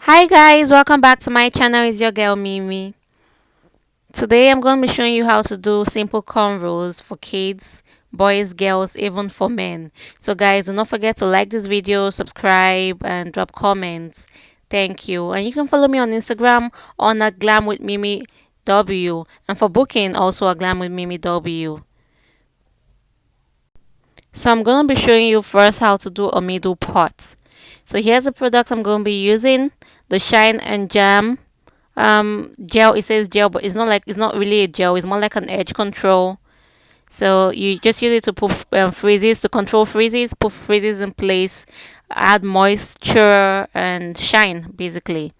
Hi guys, welcome back to my channel. It's your girl Mimi. Today I'm going to be showing you how to do simple cornrows for kids, boys, girls, even for men. So guys, do not forget to like this video, subscribe and drop comments. Thank you. And you can follow me on Instagram on at glamwithmimiwalterz and for booking also at glamwithmimiwalterz. So I'm going to be showing you first how to do a middle part. So here's the product I'm going to be using, the Shine and Jam gel. It says gel, but it's not really a gel. It's more like an edge control. So you just use it to put freezes, to control freezes, put freezes in place, add moisture and shine basically.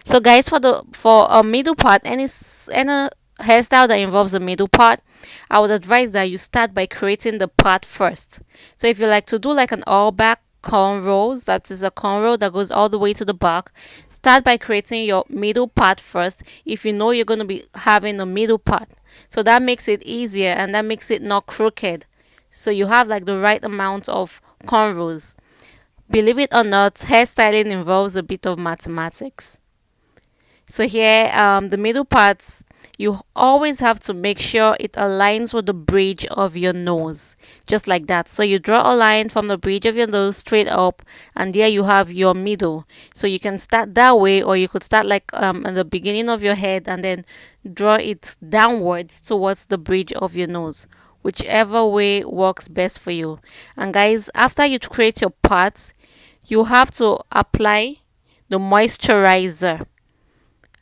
So guys, for a middle part, any hairstyle that involves a middle part, I would advise that you start by creating the part first. So if you like to do like an all back cornrows, that is a cornrow that goes all the way to the back, start by creating your middle part first if you know you're going to be having a middle part. So that makes it easier and that makes it not crooked. So you have like the right amount of cornrows. Believe it or not, hairstyling involves a bit of mathematics. So here, the middle parts, you always have to make sure it aligns with the bridge of your nose, just like that. So you draw a line from the bridge of your nose straight up, and there you have your middle. So you can start that way, or you could start like at the beginning of your head and then draw it downwards towards the bridge of your nose, whichever way works best for you. And guys, after you create your parts, you have to apply the moisturizer,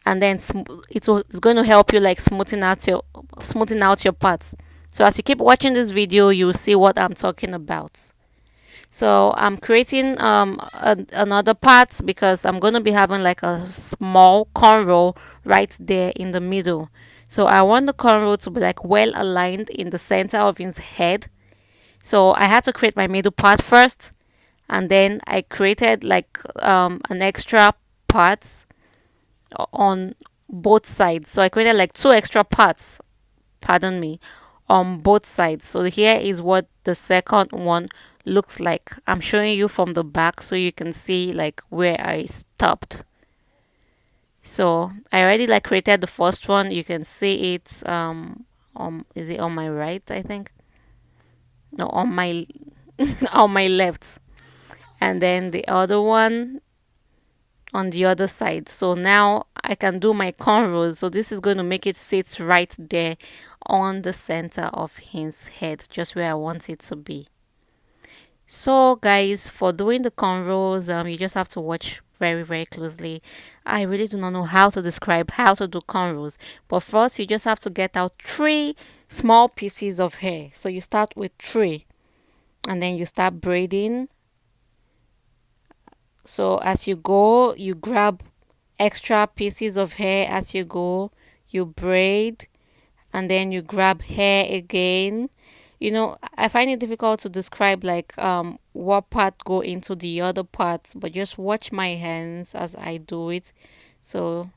and then it's going to help you like smoothing out your parts. So as you keep watching this video, you'll see what I'm talking about. So I'm creating another part because I'm going to be having like a small cornrow right there in the middle. So I want the cornrow to be like well aligned in the center of his head. So I had to create my middle part first, and then I created like an extra part on both sides. So I created like two extra parts, pardon me, on both sides. So here is what the second one looks like. I'm showing you from the back so you can see like where I stopped. So I already like created the first one. You can see it is it on my right, I think? No, on my on my left. And then the other one on the other side. So now I can do my cornrows. So this is going to make it sit right there on the center of his head, just where I want it to be. So guys, for doing the cornrows, you just have to watch very closely. I really do not know how to describe how to do cornrows, but first you just have to get out three small pieces of hair. So you start with three, and then you start braiding. So as you go, you grab extra pieces of hair as you go, you braid, and then you grab hair again. I find it difficult to describe like what part go into the other parts, but just watch my hands as I do it. So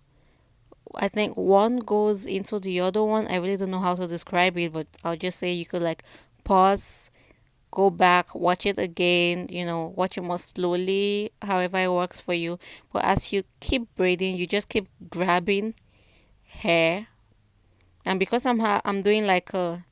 I think one goes into the other one. I really don't know how to describe it, but I'll just say you could like pause, go back, watch it again, watch it more slowly, however it works for you. But as you keep braiding, you just keep grabbing hair. And because I'm doing like a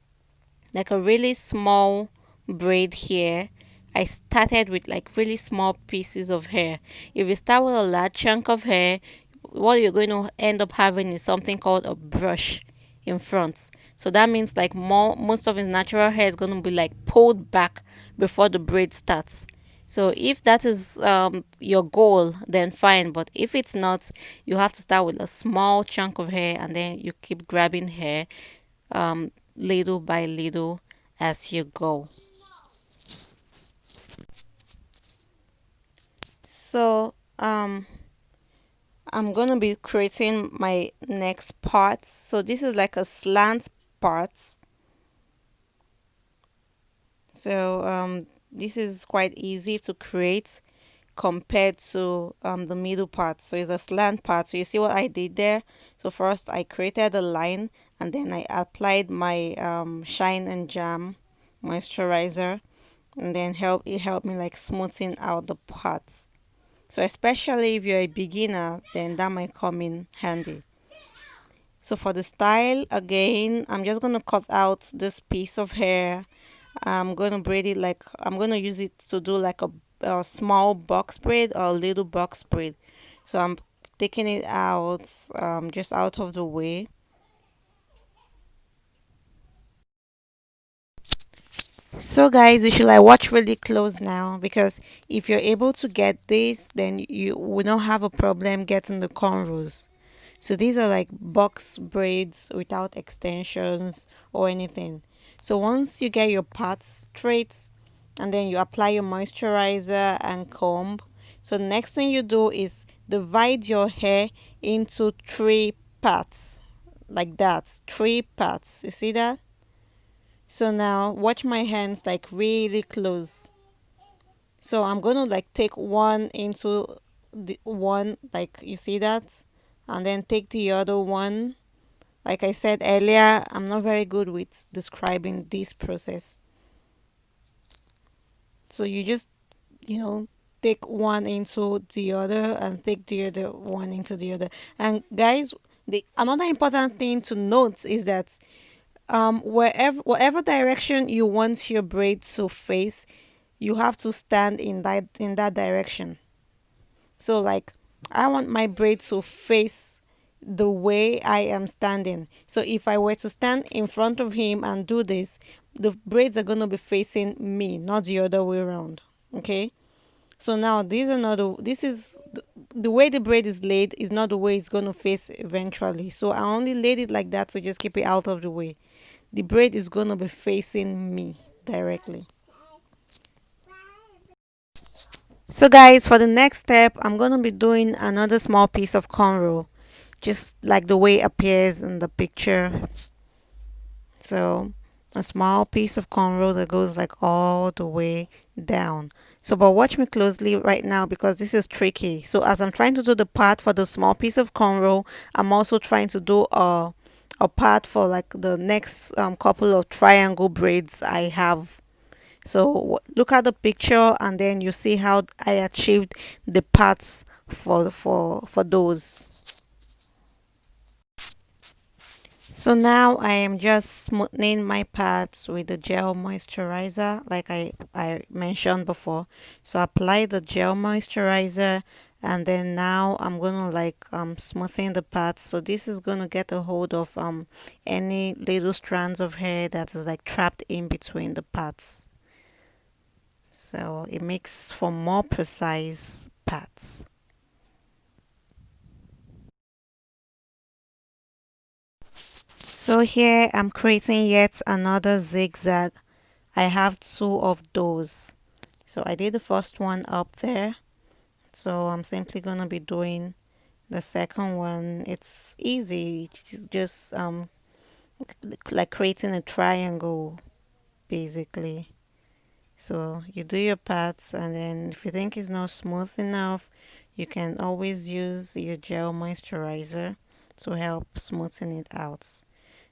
really small braid here, I started with like really small pieces of hair. If you start with a large chunk of hair, what you're going to end up having is something called a brush in front. So that means like most of his natural hair is going to be like pulled back before the braid starts. So if that is your goal, then fine. But if it's not, you have to start with a small chunk of hair and then you keep grabbing hair little by little as you go. So I'm gonna be creating my next part. So this is like a slant part. So this is quite easy to create compared to the middle part. So it's a slant part. So you see what I did there. So first I created a line and then I applied my Shine and Jam moisturizer, and then it helped me like smoothing out the parts. So especially if you're a beginner, then that might come in handy. So for the style, again, I'm just going to cut out this piece of hair. I'm going to braid it like, I'm going to use it to do like a small box braid or a little box braid. So I'm taking it out, just out of the way. So guys, you should like watch really close now, because if you're able to get this, then you will not have a problem getting the cornrows. So these are like box braids without extensions or anything. So once you get your parts straight, and then you apply your moisturizer and comb. So the next thing you do is divide your hair into three parts, like that, three parts. You see that? So now watch my hands like really close. So I'm gonna like take one into the one, like you see that, and then take the other one. Like I said earlier, I'm not very good with describing this process. So you just, you know, take one into the other and take the other one into the other. And guys, the another important thing to note is that wherever whatever direction you want your braid to face, you have to stand in that direction. So like I want my braid to face the way I am standing. So if I were to stand in front of him and do this, the braids are going to be facing me, not the other way around. Okay? So now this is the way the braid is laid is not the way it's going to face eventually. So I only laid it like that to just keep it out of the way. The braid is going to be facing me directly. So guys, for the next step, I'm going to be doing another small piece of cornrow, just like the way it appears in the picture. So a small piece of cornrow that goes like all the way down. So but watch me closely right now, because this is tricky. So as I'm trying to do the part for the small piece of cornrow, I'm also trying to do a part for like the next couple of triangle braids I have. So look at the picture and then you see how I achieved the parts for those. So now I am just smoothing my parts with the gel moisturizer, like I mentioned before. So apply the gel moisturizer, and then now I'm gonna like smoothing the parts. So this is gonna get a hold of any little strands of hair that is like trapped in between the parts. So it makes for more precise parts. So here I'm creating yet another zigzag. I have two of those. So I did the first one up there. So I'm simply gonna be doing the second one. It's easy. It's just like creating a triangle basically. So you do your parts, and then if you think it's not smooth enough, you can always use your gel moisturizer to help smoothen it out.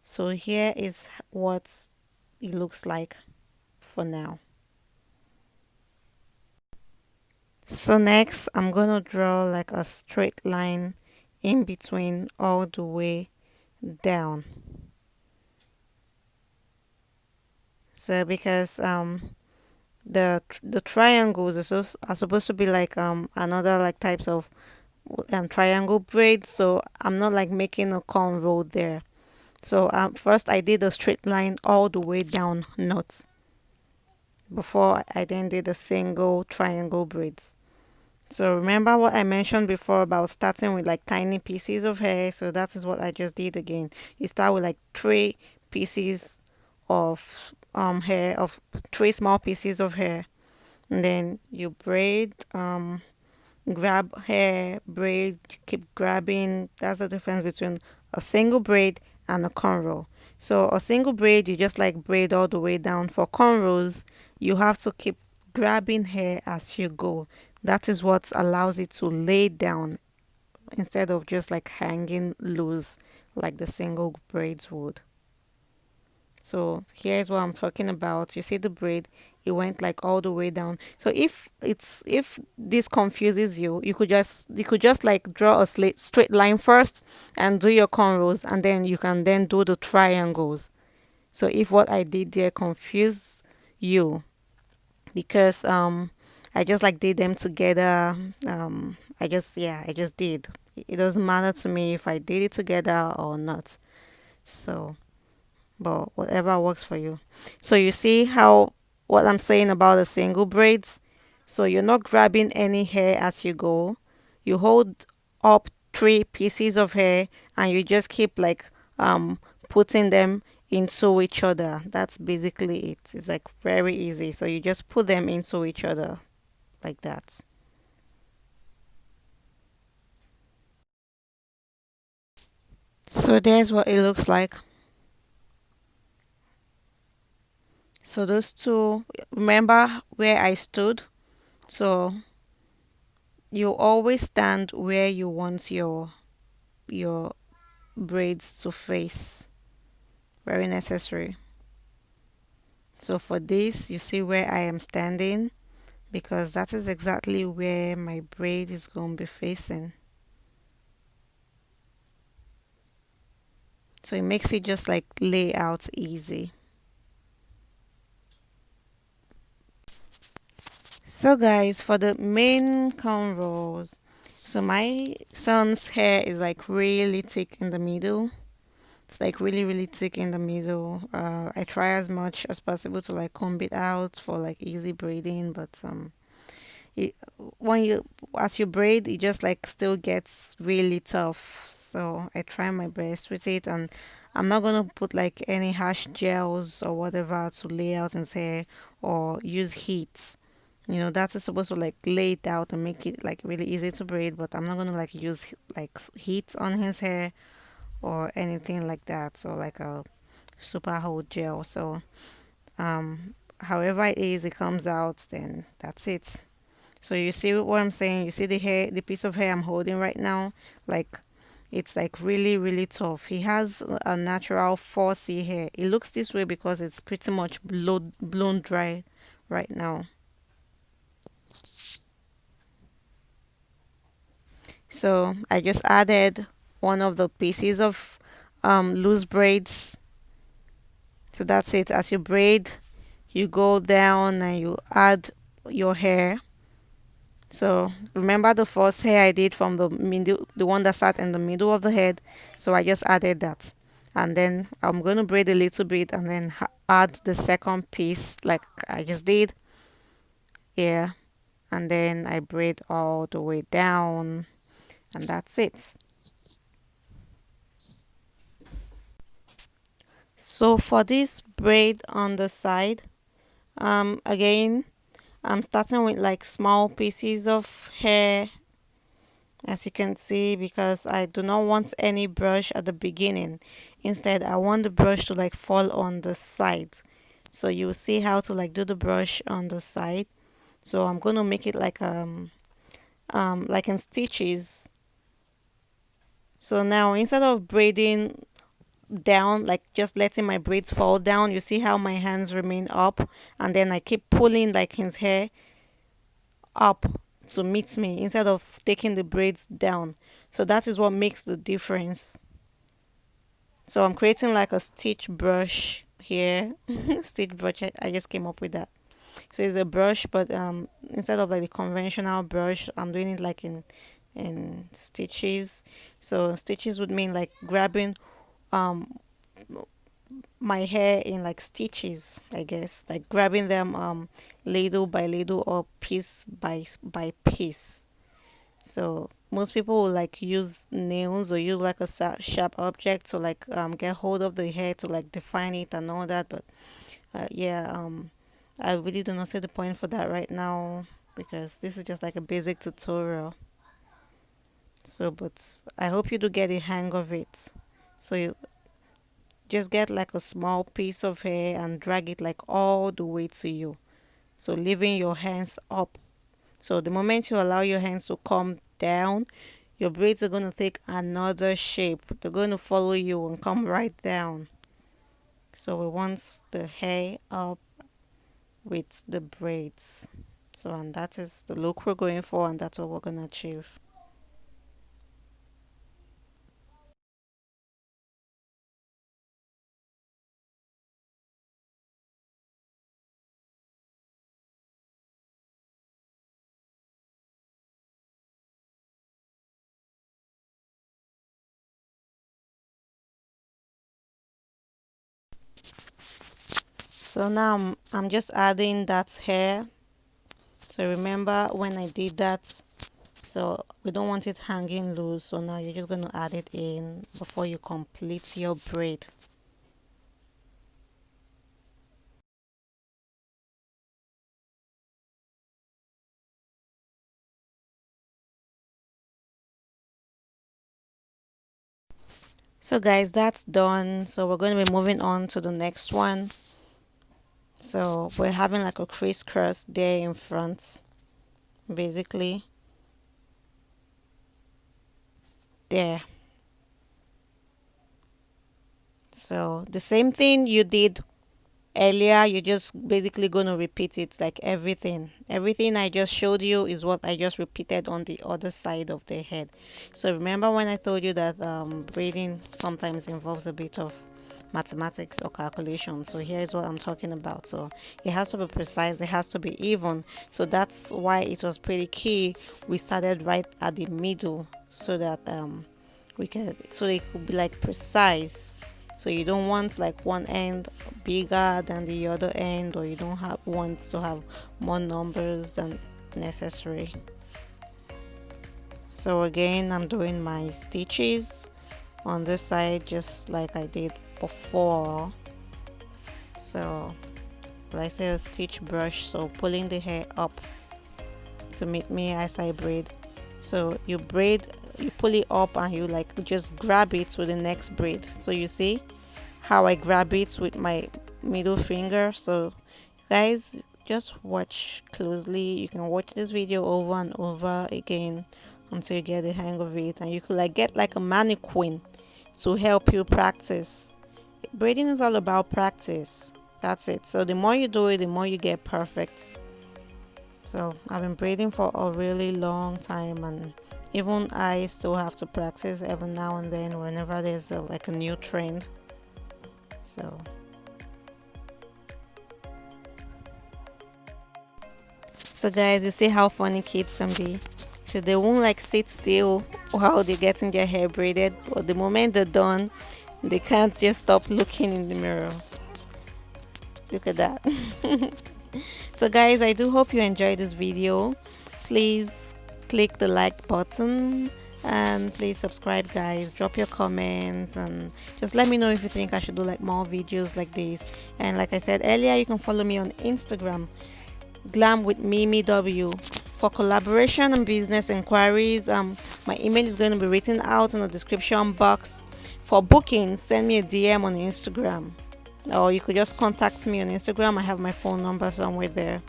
So here is what it looks like for now. So next I'm gonna draw like a straight line in between all the way down. So because the triangles are supposed to be like another like types of triangle braids, so I'm not like making a cornrow there. So first I did a straight line all the way down knots before I then did a single triangle braids. So remember what I mentioned before about starting with like tiny pieces of hair. So that is what I just did again. You start with like three pieces of hair, of three small pieces of hair, and then you braid, grab hair, braid, keep grabbing. That's the difference between a single braid and a cornrow. So a single braid, you just like braid all the way down. For cornrows, you have to keep grabbing hair as you go. That is what allows it to lay down instead of just like hanging loose like the single braids would. So here's what I'm talking about. You see the braid, it went like all the way down. So if this confuses you, you could just like draw a straight line first and do your cornrows, and then you can then do the triangles. So if what I did there confused you, because I just like did them together. I just did. It doesn't matter to me if I did it together or not. So, but whatever works for you. So you see how what I'm saying about the single braids. So you're not grabbing any hair as you go. You hold up three pieces of hair and you just keep like putting them into each other. That's basically it. It's like very easy. So you just put them into each other like that. So there's what it looks like. So those two, remember where I stood? So you always stand where you want your braids to face. Very necessary. So for this, you see where I am standing, because that is exactly where my braid is going to be facing. So it makes it just like lay out easy. So guys, for the main cornrows, so my son's hair is like really thick in the middle. It's like really, really thick in the middle. I try as much as possible to like comb it out for like easy braiding, but it, when you as you braid, it just like still gets really tough. So I try my best with it, and I'm not gonna put like any harsh gels or whatever to lay out his hair or use heat. That is supposed to like lay it out and make it like really easy to braid, but I'm not gonna like use like heat on his hair or anything like that. So like a super hold gel. So however it is, it comes out, then that's it. So you see what I'm saying? You see the hair, the piece of hair I'm holding right now? Like it's like really, really tough. He has a natural 4C hair. It looks this way because it's pretty much blown dry right now. So I just added one of the pieces of loose braids. So that's it. As you braid, you go down and you add your hair. So remember the first hair I did from the middle, the one that sat in the middle of the head. So I just added that, and then I'm going to braid a little bit and then add the second piece like I just did here, and then I braid all the way down, and that's it. So for this braid on the side, again, I'm starting with like small pieces of hair, as you can see, because I do not want any brush at the beginning. Instead, I want the brush to like fall on the side. So you will see how to like do the brush on the side. So I'm going to make it like in stitches. So now instead of braiding down, like just letting my braids fall down, you see how my hands remain up, and then I keep pulling like his hair up to meet me instead of taking the braids down. So that is what makes the difference. So I'm creating like a stitch brush here. Stitch brush, I just came up with that. So it's a brush, but instead of like the conventional brush, I'm doing it like in stitches. So stitches would mean like grabbing um my hair in like stitches, I guess, like grabbing them ladle by ladle or piece by piece. So most people will like use nails or use like a sharp object to like get hold of the hair to like define it and all that. But yeah, I really do not see the point for that right now, because this is just like a basic tutorial. So, but I hope you do get a hang of it. So you just get like a small piece of hair and drag it like all the way to you. So leaving your hands up. So the moment you allow your hands to come down, your braids are going to take another shape. They're going to follow you and come right down. So we want the hair up with the braids. So, and that is the look we're going for, and that's what we're gonna achieve. So now I'm just adding that hair. So remember when I did that, so we don't want it hanging loose, so now you're just going to add it in before you complete your braid. So guys, that's done. So we're going to be moving on to the next one. So we're having like a crisscross there in front, basically there. So the same thing you did earlier, you're just basically going to repeat it, like everything I just showed you is what I just repeated on the other side of the head. So remember when I told you that braiding sometimes involves a bit of mathematics or calculation. So here is what I'm talking about. So it has to be precise, it has to be even. So that's why it was pretty key we started right at the middle, so that so it could be like precise. So you don't want like one end bigger than the other end, or you don't want to have more numbers than necessary. So again, I'm doing my stitches on this side just like I did before. So like I say, a stitch brush, so pulling the hair up to meet me as I braid. So you pull it up and you like just grab it with the next braid. So you see how I grab it with my middle finger. So guys, just watch closely. You can watch this video over and over again until you get the hang of it, and you could like get like a mannequin to help you practice. Braiding is all about practice. That's it. So the more you do it, the more you get perfect. So I've been braiding for a really long time, and even I still have to practice every now and then whenever there's like a new trend. So guys, you see how funny kids can be. So they won't like sit still while they're getting their hair braided, but the moment they're done, they can't just stop looking in the mirror. Look at that. So guys, I do hope you enjoyed this video. Please click the like button, and please subscribe guys. Drop your comments and just let me know if you think I should do like more videos like this. And like I said earlier, you can follow me on Instagram, glamwithmimiwalterz. For collaboration and business inquiries, my email is going to be written out in the description box. For bookings, send me a DM on Instagram, or you could just contact me on Instagram. I have my phone number somewhere there.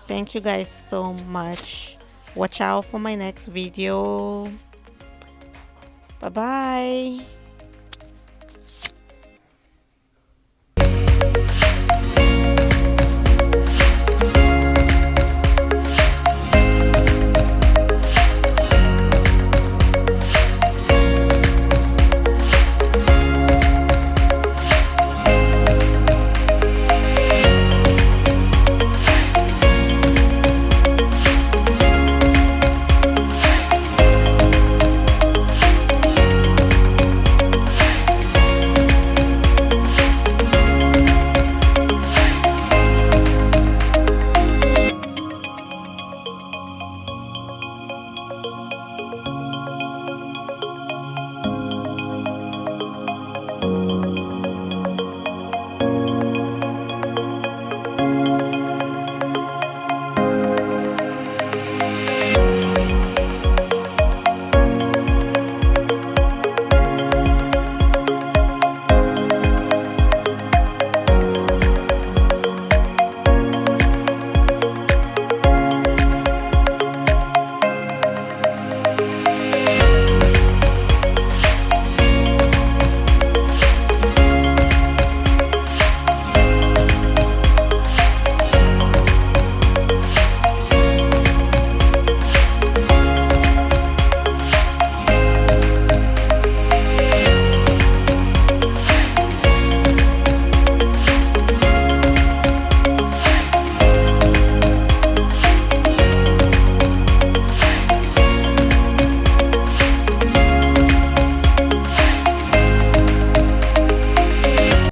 Thank you guys so much. Watch out for my next video. Bye bye.